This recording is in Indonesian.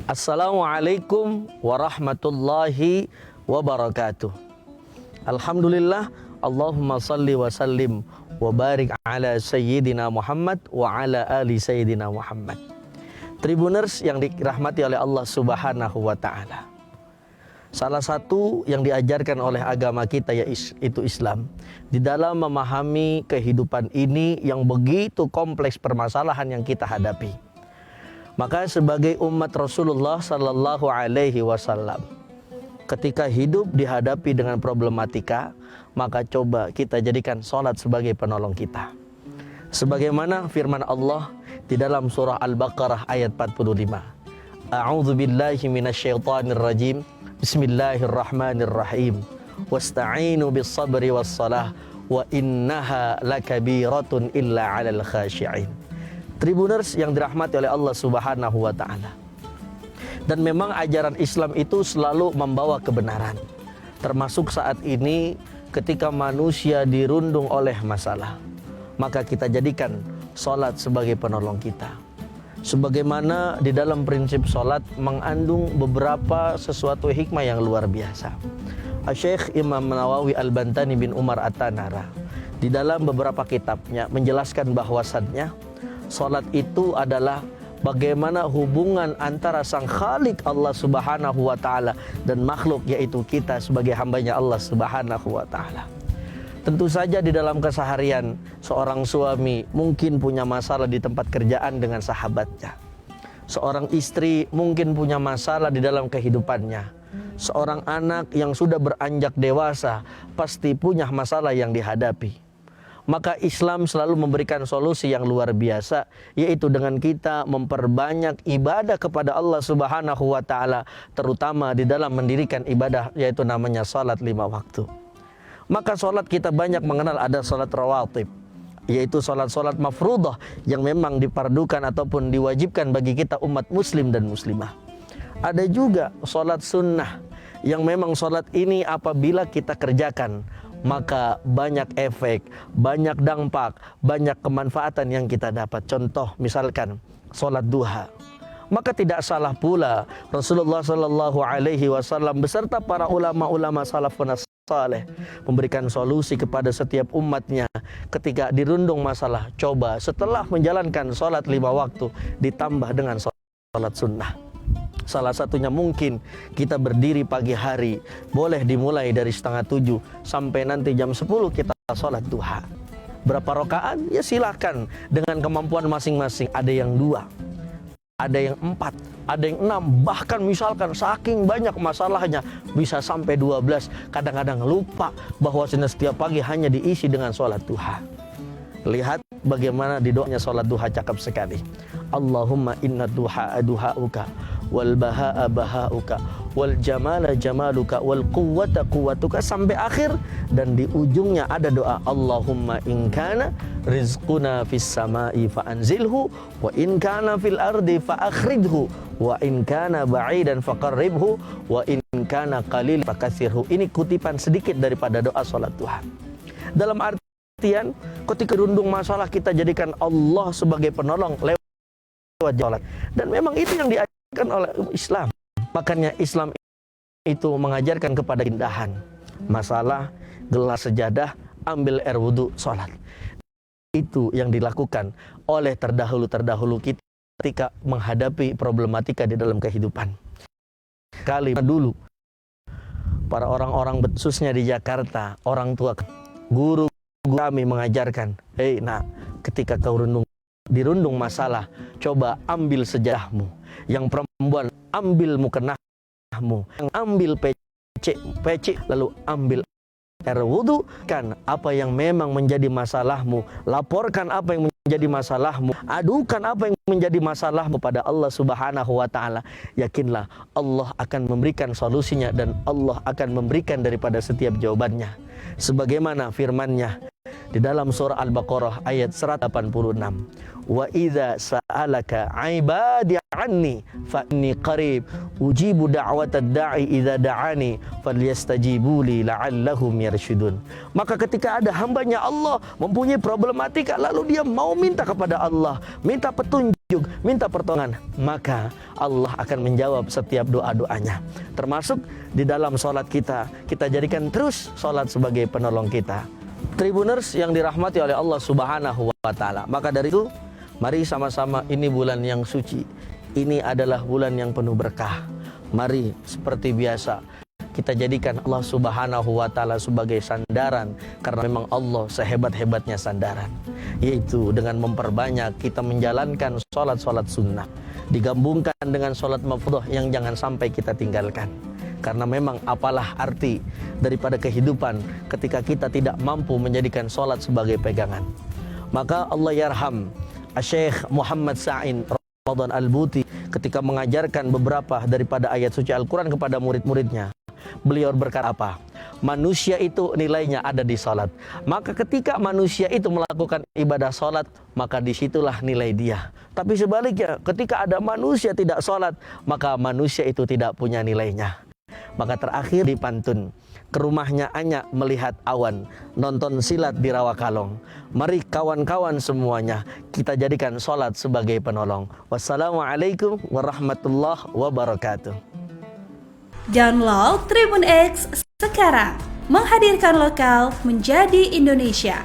Assalamualaikum warahmatullahi wabarakatuh. Alhamdulillah, Allahumma salli wa sallim wa barik ala Sayyidina Muhammad wa ala ali Sayyidina Muhammad. Tribuners yang dirahmati oleh Allah Subhanahu wa ta'ala, salah satu yang diajarkan oleh agama kita yaitu Islam, di dalam memahami kehidupan ini yang begitu kompleks permasalahan yang kita hadapi. Maka sebagai umat Rasulullah Sallallahu Alaihi Wasallam, ketika hidup dihadapi dengan problematika, maka coba kita jadikan sholat sebagai penolong kita. Sebagaimana firman Allah di dalam surah Al-Baqarah ayat 45. A'udzu billahi minasyaitonir rajim. Bismillahirrahmanirrahim. Wasta'inu bis sabri was salah wa innaha lakabiratun illa 'alal khashi'in. Tribuners yang dirahmati oleh Allah Subhanahu wa ta'ala. Dan memang ajaran Islam itu selalu membawa kebenaran. Termasuk saat ini ketika manusia dirundung oleh masalah, maka kita jadikan sholat sebagai penolong kita. Sebagaimana di dalam prinsip sholat mengandung beberapa sesuatu hikmah yang luar biasa. Syekh Imam Nawawi Al-Bantani bin Umar At-Tanara di dalam beberapa kitabnya menjelaskan bahwasannya sholat itu adalah bagaimana hubungan antara sang Khalik Allah Subhanahu wa ta'ala dan makhluk, yaitu kita sebagai hambanya Allah Subhanahu wa ta'ala. Tentu saja di dalam keseharian seorang suami mungkin punya masalah di tempat kerjaan dengan sahabatnya. Seorang istri mungkin punya masalah di dalam kehidupannya. Seorang anak yang sudah beranjak dewasa pasti punya masalah yang dihadapi. Maka Islam selalu memberikan solusi yang luar biasa, yaitu dengan kita memperbanyak ibadah kepada Allah Subhanahu wa ta'ala, terutama di dalam mendirikan ibadah, yaitu namanya salat 5 waktu. Maka salat kita banyak mengenal ada salat rawatib, yaitu salat-salat mafruḍah yang memang dipardukan ataupun diwajibkan bagi kita umat muslim dan muslimah. Ada juga salat sunnah yang memang salat ini apabila kita kerjakan, maka banyak efek, banyak dampak, banyak kemanfaatan yang kita dapat. Contoh misalkan sholat duha. Maka tidak salah pula Rasulullah Sallallahu Alaihi Wasallam beserta para ulama-ulama salafun saleh memberikan solusi kepada setiap umatnya ketika dirundung masalah. Coba setelah menjalankan sholat 5 waktu ditambah dengan sholat sunnah. Salah satunya mungkin kita berdiri pagi hari, boleh dimulai dari 6:30 sampai nanti jam 10 kita sholat duha. Berapa rakaat? Ya silakan dengan kemampuan masing-masing. Ada yang 2, ada yang 4, ada yang 6. Bahkan misalkan saking banyak masalahnya bisa sampai 12. Kadang-kadang lupa bahwa setiap pagi hanya diisi dengan sholat duha. Lihat bagaimana di doanya sholat duha cakep sekali. Allahumma inna duha duhauka wal baha'a baha'uka wal jamala jamaluka wal quwwata quwwatuka sampai akhir, dan di ujungnya ada doa Allahumma in kana rizquna fis sama'i fa anzilhu wa in kana fil ardi fa akhrijhu wa in kana ba'idan faqarribhu wa in kana qalil fakathirhu. Ini kutipan sedikit daripada doa salat duha. Dalam artian ketika rundung masalah kita jadikan Allah sebagai penolong lewat salat, dan memang itu yang diajarkan oleh Islam. Makanya Islam itu mengajarkan kepada keindahan. Masalah, gelas sejadah, ambil air wudu, sholat. Itu yang dilakukan oleh terdahulu kita ketika menghadapi problematika di dalam kehidupan. Kali dulu para orang-orang khususnya di Jakarta, orang tua, guru kami mengajarkan, ketika kau dirundung masalah, coba ambil sejadahmu. Yang perempuan, ambil mukenahmu. Yang ambil peci, lalu ambil air wudu. Kan apa yang memang menjadi masalahmu, laporkan apa yang menjadi masalahmu, adukan apa yang menjadi masalahmu pada Allah Subhanahu wa ta'ala. Yakinlah Allah akan memberikan solusinya dan Allah akan memberikan daripada setiap jawabannya. Sebagaimana firman-Nya di dalam surah Al-Baqarah ayat 186. Wa idza sa'alaka 'ibadi 'anni fa inni qarib ujibu da'watad da'i idza da'ani falyastajibu li la'allahum yarshudun. Maka ketika ada hambanya Allah mempunyai problematika lalu dia mau minta kepada Allah, minta petunjuk, minta pertolongan, maka Allah akan menjawab setiap doa-doanya. Termasuk di dalam sholat kita jadikan terus sholat sebagai penolong kita. Tribuners yang dirahmati oleh Allah Subhanahu wa Ta'ala, maka dari itu mari sama-sama, ini bulan yang suci, ini adalah bulan yang penuh berkah. Mari seperti biasa kita jadikan Allah Subhanahu wa Ta'ala sebagai sandaran, karena memang Allah sehebat-hebatnya sandaran, yaitu dengan memperbanyak kita menjalankan sholat-sholat sunnah, digabungkan dengan sholat mafruḍah yang jangan sampai kita tinggalkan. Karena memang apalah arti daripada kehidupan ketika kita tidak mampu menjadikan sholat sebagai pegangan. Maka Allah yarham Syekh Muhammad Sa'in Ramadan Al-Buti ketika mengajarkan beberapa daripada ayat suci Al-Quran kepada murid-muridnya, beliau berkata apa? Manusia itu nilainya ada di salat. Maka ketika manusia itu melakukan ibadah salat, maka disitulah nilai dia. Tapi sebaliknya, ketika ada manusia tidak salat, maka manusia itu tidak punya nilainya. Maka terakhir di pantun, ke rumahnya Anya melihat awan, nonton silat di Rawakalong. Mari kawan-kawan semuanya, kita jadikan salat sebagai penolong. Wassalamualaikum warahmatullahi wabarakatuh. Download Tribun X sekarang, menghadirkan lokal menjadi Indonesia.